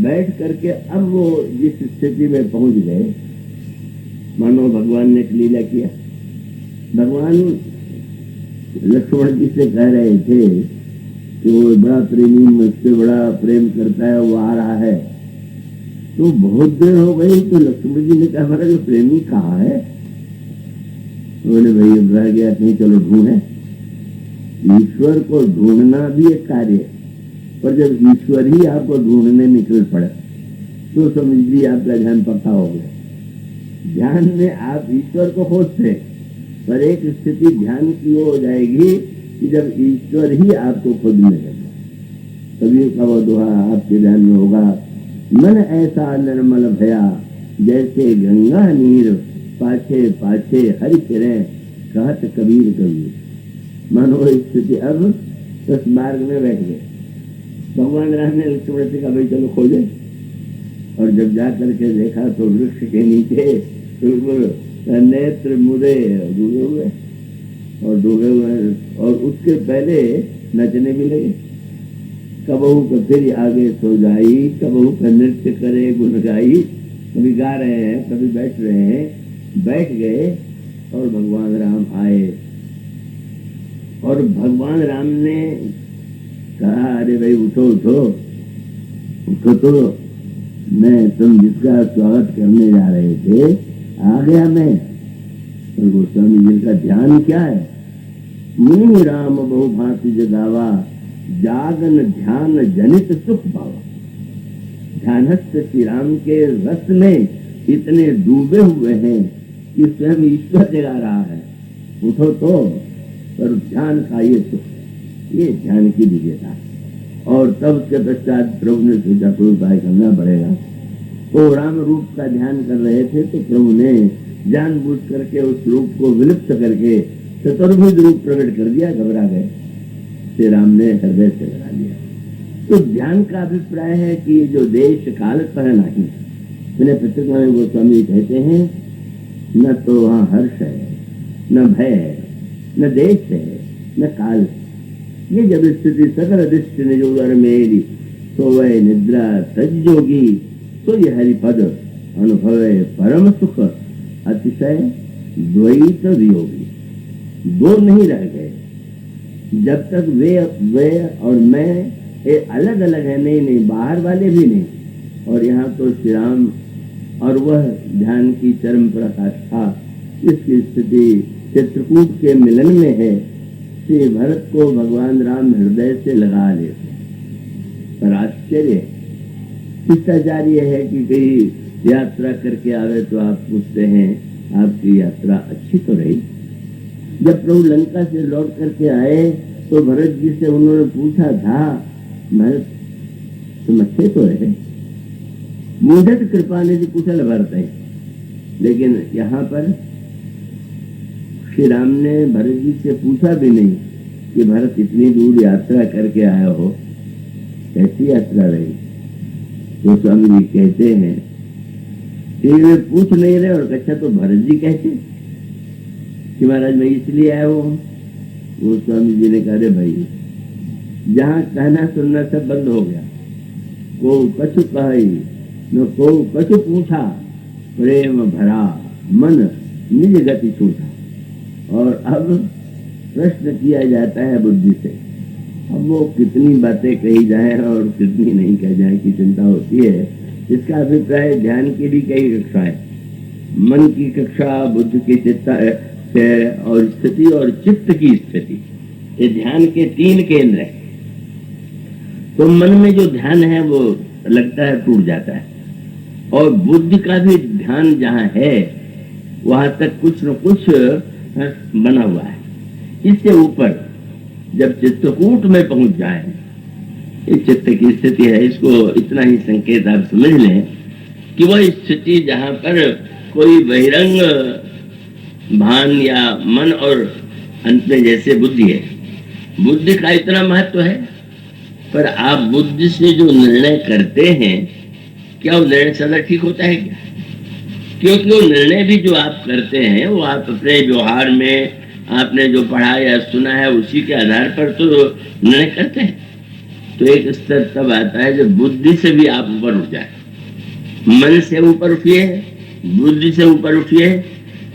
बैठ करके अब वो जिस स्थिति में पहुंच गए, मानो भगवान ने एक लीला किया। भगवान लक्ष्मण जी से कह रहे थे कि वो बड़ा प्रेमी, मुझसे बड़ा प्रेम करता है, वो आ रहा है। तो बहुत देर हो गई, तो लक्ष्मण जी ने कहा हमारा जो प्रेमी कहाँ है? बोले भाई अब रह गया कहीं, चलो ढूंढे। ईश्वर को ढूंढना भी एक कार्य है, पर जब ईश्वर ही आपको ढूंढने निकल पड़े तो समझ लीजिए आपका ध्यान पक्का हो गया। ध्यान में आप ईश्वर को खोजते, पर एक स्थिति ध्यान की हो जाएगी कि जब ईश्वर ही आपको खोजने लगे। कभी का वो दोहा आपके ध्यान में होगा, मन ऐसा निर्मल भया जैसे गंगा नीर, पाछे पाछे हरि फिरे कहत कबीर कबीर। मानो स्थिति अब उस मार्ग में बैठ गए। भगवान राम ने लक्ष्मण से कहा भाई चलो खोजे, और जब जा करके देखा तो वृक्ष के नीचे बिल्कुल नेत्र मुदे डूबे हुए, और डूबे हुए, और उसके पहले नचने भी लगे। कबहू का फिर आगे सो जाई, कबहू का नृत्य करे गुन गाई। कभी गा रहे हैं, कभी बैठ रहे हैं। बैठ गए और भगवान राम आए, और भगवान राम ने कहा अरे भाई उठो उठो उठो, तो मैं तुम जिसका स्वागत करने जा रहे थे आ गया मैं। और गोस्वामी जी का ध्यान क्या है? मुनि राम बहु भांति जगावा, जागन ध्यान जनित सुख पावा। ध्यानस्थ श्री राम के रस में इतने डूबे हुए हैं कि स्वयं ईश्वर जगा रहा है। उठो तो, पर ध्यान का ये सुख, ये ध्यान की दिव्यता। और तब के पश्चात प्रभु ने सोचा कोई उपाय करना पड़ेगा। तो राम रूप का ध्यान कर रहे थे, तो प्रभु ने जानबूझ करके उस रूप को विलुप्त करके चतुर्भुज रूप प्रकट कर दिया। घबरा गए, श्री राम ने हृदय से लगा लिया। तो ध्यान का अभिप्राय है कि जो देश काल पर नहीं। मैंने पुस्तक में गोस्वामी कहते हैं न तो वहाँ हर्ष है, न भय है, न देश है, न काल। ये जब स्थिति सकल दृष्टि निजोदर मेरी, तो वह निद्रा तज्जोगी, तो यह हरिपद अनुभव परम सुख, अतिशय द्वैत वियोगी। दो नहीं रह गए। जब तक वे और मैं ये अलग अलग है, नहीं बाहर वाले भी नहीं। और यहाँ तो श्री राम और वह ध्यान की चरम पराकाष्ठा, इसकी स्थिति चित्रकूट के मिलन में है। श्री भरत को भगवान राम हृदय से लगा लेते। पर आश्चर्य शिष्टाचार ये है कि कहीं यात्रा करके आवे तो आप पूछते हैं आपकी यात्रा अच्छी तो रही? जब प्रभु लंका से लौट करके आए तो भरत जी से उन्होंने पूछा था, भरत तुम अच्छे तो रहे? मूढ़त कृपा निधि कुशल भरत है। लेकिन यहाँ पर श्री राम ने भरत जी से पूछा भी नहीं कि भरत इतनी दूर यात्रा करके आया हो, कैसी यात्रा रही? तो स्वामी जी कहते हैं कि वे पूछ नहीं रहे, और अच्छा तो भरत जी कहते कि महाराज मैं इसलिए आया हूँ। वो स्वामी जी ने कहा भाई जहाँ कहना सुनना सब बंद हो गया। को कछु कही न को कछु पूछा, प्रेम भरा मन निज गति छूटा। और अब प्रश्न किया जाता है बुद्धि से। अब वो कितनी बातें कही जाए और कितनी नहीं कही जाए की चिंता होती है। इसका अभिप्राय ध्यान की भी कई कक्षा है। मन की कक्षा, बुद्ध की चित्ता और स्थिति, और चित्त की स्थिति। ये ध्यान के तीन केंद्र हैं। तो मन में जो ध्यान है वो लगता है टूट जाता है, और बुद्धि का भी ध्यान जहाँ है वहां तक कुछ न कुछ बना हुआ है। इससे ऊपर जब चित्तकूट में पहुंच जाए, इस चित्त की स्थिति है। इसको इतना ही संकेत आप समझ लें कि वह स्थिति जहां पर कोई बहिरंग भान या मन और अंत में जैसे बुद्धि है, बुद्धि का इतना महत्व है, पर आप बुद्धि से जो निर्णय करते हैं, क्या वो निर्णय सदा ठीक होता है क्या? क्योंकि वो निर्णय भी जो आप करते हैं वो आप अपने व्यवहार में आपने जो पढ़ा या सुना है उसी के आधार पर तो निर्णय करते हैं। तो एक स्तर तब आता है जब बुद्धि से भी आप ऊपर उठ जाए, मन से ऊपर उठिए, बुद्धि से ऊपर उठिए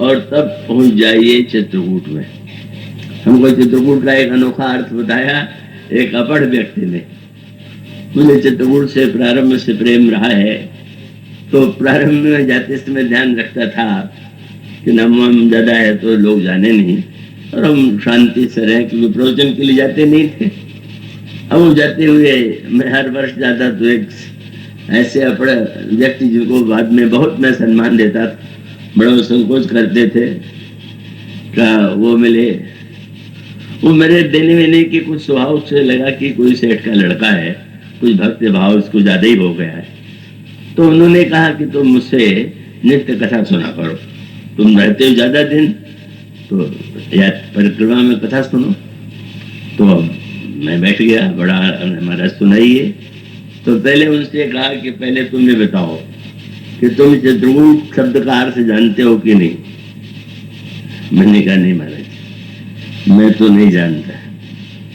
और तब पहुंच जाइए चित्रकूट में। हमको चित्रकूट का एक अनोखा अर्थ बताया एक अपढ़ व्यक्ति ने। मुझे चित्रकूट से प्रारंभ से प्रेम रहा है, तो प्रारंभ में जाते समय ध्यान रखता था कि नाम ज्यादा है तो लोग जाने नहीं और हम शांति से रहें, क्योंकि प्रवचन के लिए जाते नहीं थे। अब जाते हुए मैं हर वर्ष जाता तो एक ऐसे अपड़ व्यक्ति जिनको बाद में बहुत मैं सम्मान देता था, बड़ा संकोच करते थे का वो मिले। वो मेरे देने वेने के कुछ स्वभाव से लगा कि कोई सेठ का लड़का है, कुछ भक्ति भाव उसको ज्यादा ही हो गया है। तो उन्होंने कहा कि तुम मुझसे नित्य कथा सुना करो, तुम रहते हो ज्यादा दिन तो या परिक्रमा में कथा सुनो। तो मैं बैठ गया, बड़ा हमारा सुनाइए। तो पहले उनसे कहा कि पहले तुम ये बताओ कि तुम चित्रकूट शब्द का अर्थ जानते हो कि नहीं? मैंने कहा नहीं महाराज, मैं तो नहीं जानता।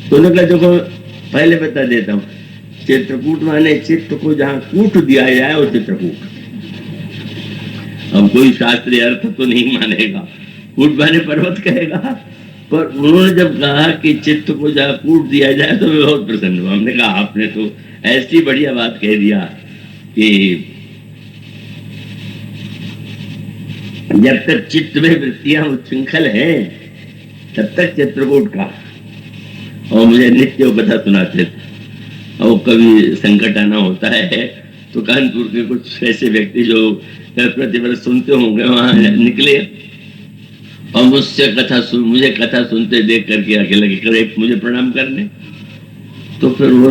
तो उन्होंने कहा देखो पहले बता देता हूँ, चित्रकूट माने चित्त को जहाँ कूट दिया जाए वो चित्रकूट। अब कोई शास्त्रीय अर्थ तो नहीं मानेगा, कूट माने पर्वत कहेगा, पर उन्होंने जब कहा कि चित्त को जहाँ कूट दिया जाए तो मैं बहुत प्रसन्न हुआ। हमने कहा आपने तो ऐसी बढ़िया बात कह दिया कि जब तक चित्त में वृत्तियां उच्छृंखल है तब तक चित्रकूट का। और मुझे नित्य कथा सुनाते थे, और कभी संकट आना होता है तो कानपुर के कुछ ऐसे व्यक्ति जो प्रतिवर्ष सुनते होंगे वहां निकले और मुझसे मुझे कथा सुनते देख करके आके लगे करे मुझे प्रणाम करने। तो फिर वो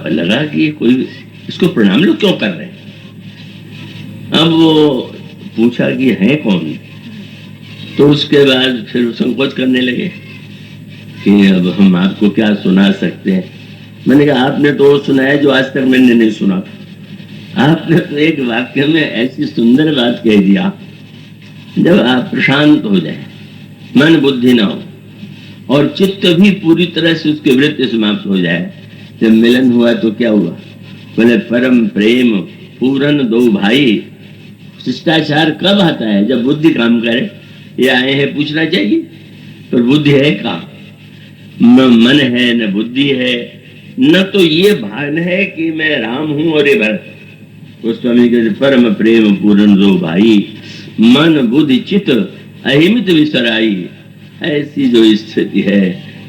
लगा कि कोई इसको प्रणाम लोग क्यों कर रहे हैं। अब वो पूछा कि है कौन, तो उसके बाद फिर संकोच करने लगे कि अब हम आपको क्या सुना सकते हैं। मैंने कहा आपने तो सुनाया जो आज तक मैंने नहीं सुना। आपने तो एक वाक्य में ऐसी सुंदर बात कह दिया, जब आप प्रशांत हो जाए, मन बुद्धि ना हो और चित्त भी पूरी तरह से उसके वृत्ति समाप्त हो जाए, जब मिलन हुआ तो क्या हुआ? बोले परम प्रेम पूरन दो भाई। शिष्टाचार कब आता है? जब बुद्धि काम करे। ये आए हैं पूछना चाहिए, पर बुद्धि है कहाँ? न मन है न बुद्धि है, न तो ये भान है कि मैं राम हूं और ये भरत। गोस्वामी के परम प्रेम पूरन दो भाई, मन बुद्धि चित्त अहिमित विसराई। ऐसी जो स्थिति है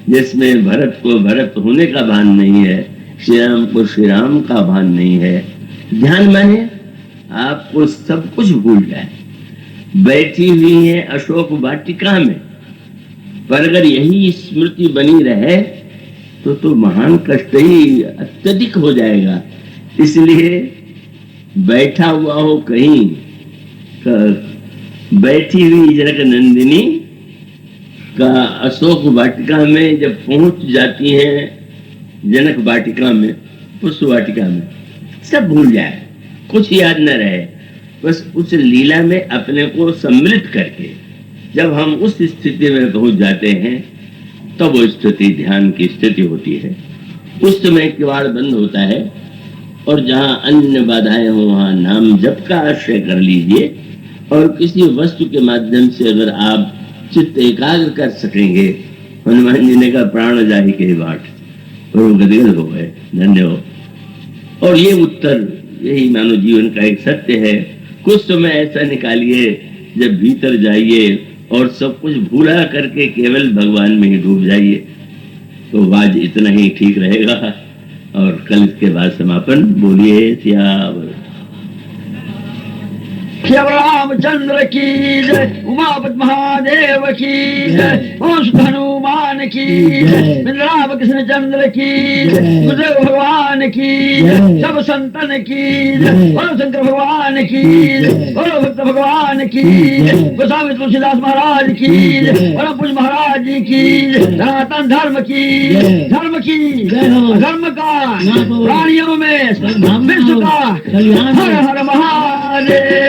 जिसमें भरत को भरत होने का भान नहीं है, श्री राम को श्री राम का भान नहीं है। ध्यान माने आपको सब कुछ भूल जाए। बैठी हुई है अशोक वाटिका में, पर अगर यही स्मृति बनी रहे तो महान कष्ट ही अत्यधिक हो जाएगा। इसलिए बैठा हुआ हो कहीं, बैठी हुई जनक नंदिनी का अशोक वाटिका में जब पहुंच जाती है, जनक वाटिका में, पुष्प वाटिका में, सब भूल जाए, कुछ याद न रहे, बस उस लीला में अपने को सम्मिलित करके जब हम उस स्थिति में पहुंच जाते हैं तब वो स्थिति ध्यान की स्थिति होती है। उस समय किवाड़ बंद होता है और जहाँ अन्य बाधाएं हो वहां नाम जप का आश्रय कर लीजिए, और किसी वस्तु के माध्यम से अगर आप चित्त एकाग्र कर सकेंगे, हनुमान जी ने कहा प्राण जाहि के बाट, और वो गदगद हो गए, धन्य हो। और ये उत्तर यही मानव जीवन का एक सत्य है। कुछ समय ऐसा निकालिए जब भीतर जाइए और सब कुछ भूला करके केवल भगवान में ही डूब जाइए, तो आज इतना ही ठीक रहेगा। और कल इसके बाद समापन। बोलिए सियावर। श्री रामचंद्र की जय, उमापति महादेव की जय, ओम हनुमान की जय, राम कृष्ण चंद्र की जय, गुरुदेव भगवान की जय, सब संतन की जय, बोलो शंकर भगवान की जय, बोलो भक्त भगवान की जय, गोस्वामी तुलसीदास महाराज की जय, बोलो पूज महाराज जी की जय, सनातन धर्म की धर्म की धर्म का प्राणियों में विश्व का हर हर महादेव।